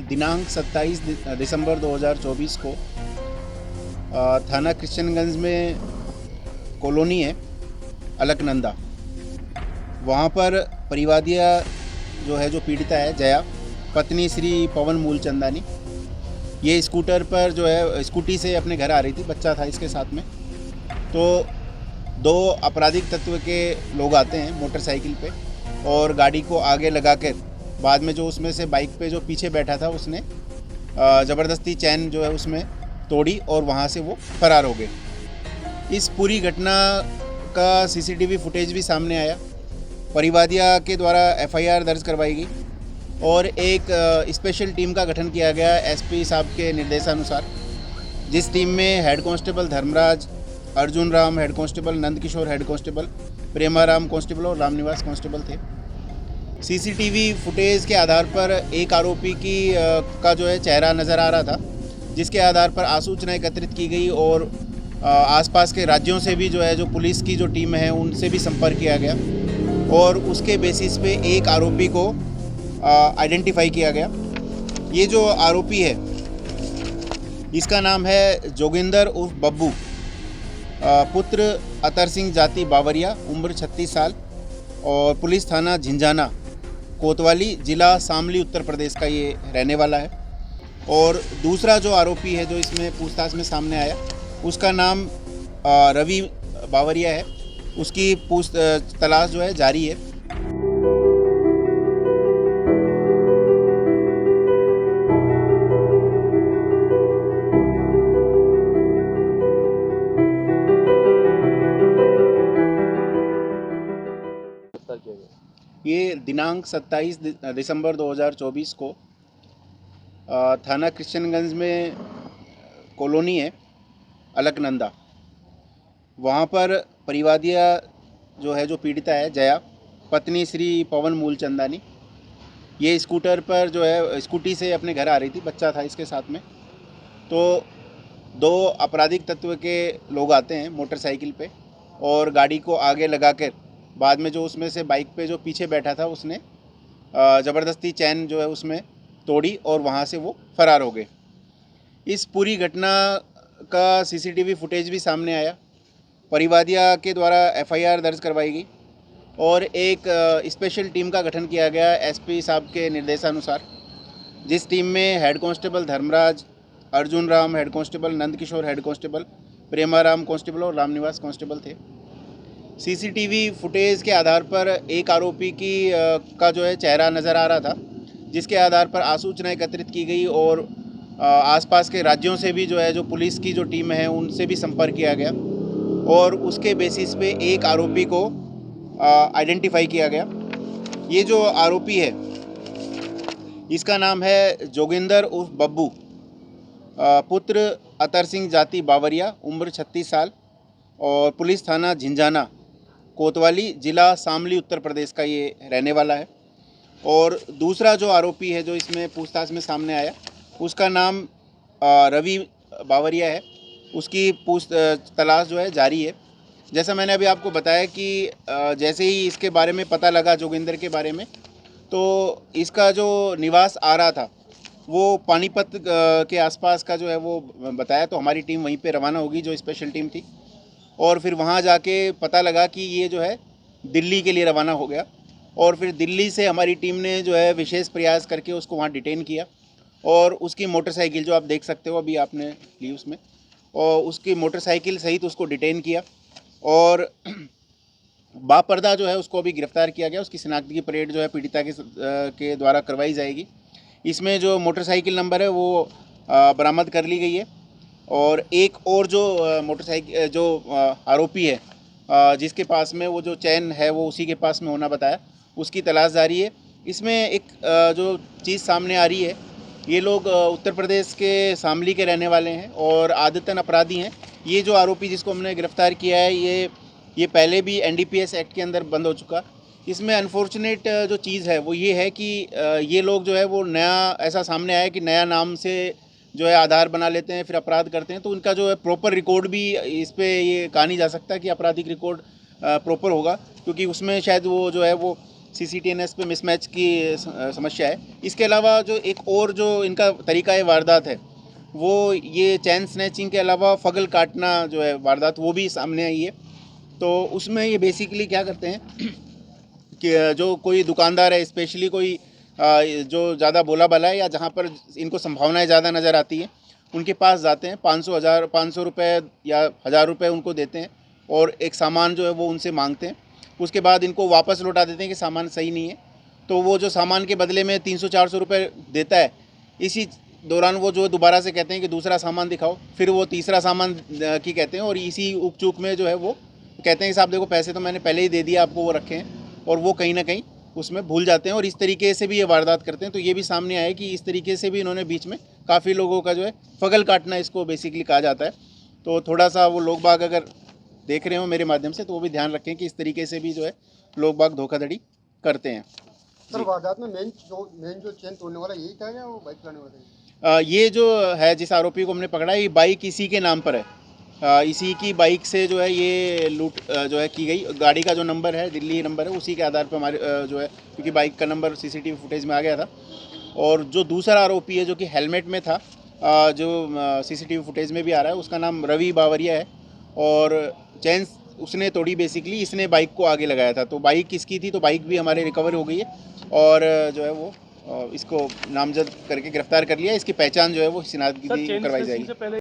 दिनांक 27 दिसंबर 2024 को थाना किशनगंज में कॉलोनी है अलकनंदा, वहाँ पर परिवादिया जो पीड़िता है जया, पत्नी श्री पवन मूलचंदानी, ये स्कूटर पर स्कूटी से अपने घर आ रही थी, बच्चा था इसके साथ में। तो दो आपराधिक तत्व के लोग आते हैं मोटरसाइकिल पे और गाड़ी को आगे लगा कर बाद में जो उसमें से बाइक पे जो पीछे बैठा था उसने ज़बरदस्ती चैन उसमें तोड़ी और वहाँ से वो फरार हो गए। इस पूरी घटना का सीसीटीवी फुटेज भी सामने आया। परिवादिया के द्वारा एफआईआर दर्ज करवाई गई और एक स्पेशल टीम का गठन किया गया एसपी साहब के निर्देशानुसार, जिस टीम में head constable Dharmaraj, Arjun Ram head constable, Nandkishore head constable, Premaram constable और रामनिवास कांस्टेबल थे। सीसीटीवी फुटेज के आधार पर एक आरोपी का चेहरा नज़र आ रहा था, जिसके आधार पर आसूचना एकत्रित की गई और आसपास के राज्यों से भी जो पुलिस की जो टीम है उनसे भी संपर्क किया गया और उसके बेसिस पे एक आरोपी को आइडेंटिफाई किया गया। ये जो आरोपी है इसका नाम है जोगिंदर उर्फ बब्बू, पुत्र अतर सिंह जाति बावरिया, उम्र 36 साल और पुलिस थाना झिंझाना कोतवाली, जिला शामली, उत्तर प्रदेश का ये रहने वाला है। और दूसरा जो आरोपी है जो इसमें पूछताछ में सामने आया उसका नाम रवि बावरिया है, उसकी तलाश जारी है। ये दिनांक 27 दिसंबर 2024 को थाना किशनगंज में कॉलोनी है अलकनंदा, वहाँ पर परिवादिया जो पीड़िता है जया, पत्नी श्री पवन मूलचंदानी, ये स्कूटर पर स्कूटी से अपने घर आ रही थी, बच्चा था इसके साथ में। तो दो आपराधिक तत्व के लोग आते हैं मोटरसाइकिल पे और गाड़ी को आगे लगा कर बाद में जो उसमें से बाइक पे जो पीछे बैठा था उसने ज़बरदस्ती चैन उसमें तोड़ी और वहाँ से वो फरार हो गए। इस पूरी घटना का सीसीटीवी फुटेज भी सामने आया। परिवादिया के द्वारा एफआईआर दर्ज करवाई गई और एक स्पेशल टीम का गठन किया गया एसपी साहब के निर्देशानुसार, जिस टीम में head constable Dharmaraj, Arjun Ram head constable, Nandkishore head constable, Premaram constable और रामनिवास कांस्टेबल थे। सीसीटीवी फुटेज के आधार पर एक आरोपी का चेहरा नज़र आ रहा था, जिसके आधार पर आसूचना एकत्रित की गई और आसपास के राज्यों से भी जो पुलिस की जो टीम है उनसे भी संपर्क किया गया और उसके बेसिस पे एक आरोपी को आइडेंटिफाई किया गया। ये जो आरोपी है इसका नाम है जोगिंदर उर्फ बब्बू, पुत्र अतर सिंह जाति बावरिया, उम्र 36 साल और पुलिस थाना झिंझाना कोतवाली, जिला शामली, उत्तर प्रदेश का ये रहने वाला है। और दूसरा जो आरोपी है जो इसमें पूछताछ में सामने आया उसका नाम रवि बावरिया है, उसकी तलाश जारी है। जैसा मैंने अभी आपको बताया कि जैसे ही इसके बारे में पता लगा जोगिंदर के बारे में, तो इसका जो निवास आ रहा था वो पानीपत के आसपास का वो बताया, तो हमारी टीम वहीं पे रवाना होगी, जो स्पेशल टीम थी, और फिर वहाँ जाके पता लगा कि ये दिल्ली के लिए रवाना हो गया। और फिर दिल्ली से हमारी टीम ने विशेष प्रयास करके उसको वहाँ डिटेन किया और उसकी मोटरसाइकिल जो आप देख सकते हो अभी आपने ली उसमें, और उसकी मोटरसाइकिल सहित उसको डिटेन किया और बापर्दा उसको अभी गिरफ्तार किया गया। उसकी शिनाख्ती की परेड पीड़िता के द्वारा करवाई जाएगी। इसमें जो मोटरसाइकिल नंबर है वो बरामद कर ली गई है और एक और जो मोटरसाइकिल जो आरोपी है जिसके पास में वो जो चैन है वो उसी के पास में होना बताया, उसकी तलाश जारी है। इसमें एक जो चीज़ सामने आ रही है, ये लोग उत्तर प्रदेश के शामली के रहने वाले हैं और आदतन अपराधी हैं। ये जो आरोपी जिसको हमने गिरफ़्तार किया है ये पहले भी एनडीपीएस एक्ट के अंदर बंद हो चुका। इसमें अनफॉर्चुनेट जो चीज़ है वो ये है कि ये लोग वो नया ऐसा सामने आया कि नया नाम से आधार बना लेते हैं, फिर अपराध करते हैं। तो उनका प्रॉपर रिकॉर्ड भी इस पे ये कहा नहीं जा सकता कि आपराधिक रिकॉर्ड प्रॉपर होगा, क्योंकि उसमें शायद वो CCTNS पे मिसमैच की समस्या है। इसके अलावा जो एक और जो इनका तरीका है वारदात है, वो ये चैन स्नैचिंग के अलावा फगल काटना जो है वारदात, वो भी सामने आई है। तो उसमें ये बेसिकली क्या करते हैं कि जो कोई दुकानदार है, स्पेशली कोई जो ज़्यादा बोला बाला है या जहाँ पर इनको संभावनाएं ज़्यादा नज़र आती हैं, उनके पास जाते हैं, 500 रुपये या 1000 रुपये उनको देते हैं और एक सामान जो है वो उनसे मांगते हैं। उसके बाद इनको वापस लौटा देते हैं कि सामान सही नहीं है। तो वो जो सामान के बदले में 300-400 रुपये देता है, इसी दौरान वो जो दोबारा से कहते हैं कि दूसरा सामान दिखाओ, फिर वो तीसरा सामान की कहते हैं और इसी उक चूक में जो है वो कहते हैं कि साहब देखो पैसे तो मैंने पहले ही दे दिया आपको, वो रखे हैं, और वो कहीं ना कहीं उसमें भूल जाते हैं और इस तरीके से भी ये वारदात करते हैं। तो ये भी सामने आया कि इस तरीके से भी इन्होंने बीच में काफ़ी लोगों का जो है फगल काटना इसको बेसिकली कहा जाता है। तो थोड़ा सा वो लोग बाग अगर देख रहे हो मेरे माध्यम से, तो वो भी ध्यान रखें कि इस तरीके से भी जो है लोग बाग धोखाधड़ी करते हैं। सर वारदात में मेन जो चेन तोड़ने वाला यही था या वो बाइक चलाने वाला था? ये जो है जिस आरोपी को हमने पकड़ा है, ये बाइक इसी के नाम पर है। इसी की बाइक से जो है ये लूट जो है की गई। गाड़ी का जो नंबर है दिल्ली नंबर है, उसी के आधार पर हमारे जो है, क्योंकि बाइक का नंबर CCTV फुटेज में आ गया था। और जो दूसरा आरोपी है जो कि हेलमेट में था, जो CCTV फुटेज में भी आ रहा है, उसका नाम रवि बावरिया है और चैन उसने तोड़ी बेसिकली, इसने बाइक को आगे लगाया था। तो बाइक किसकी थी, तो बाइक भी हमारे रिकवर हो गई है और जो है वो इसको नामजद करके गिरफ्तार कर लिया। इसकी पहचान जो है वो शिनाख्त की करवाई जाएगी।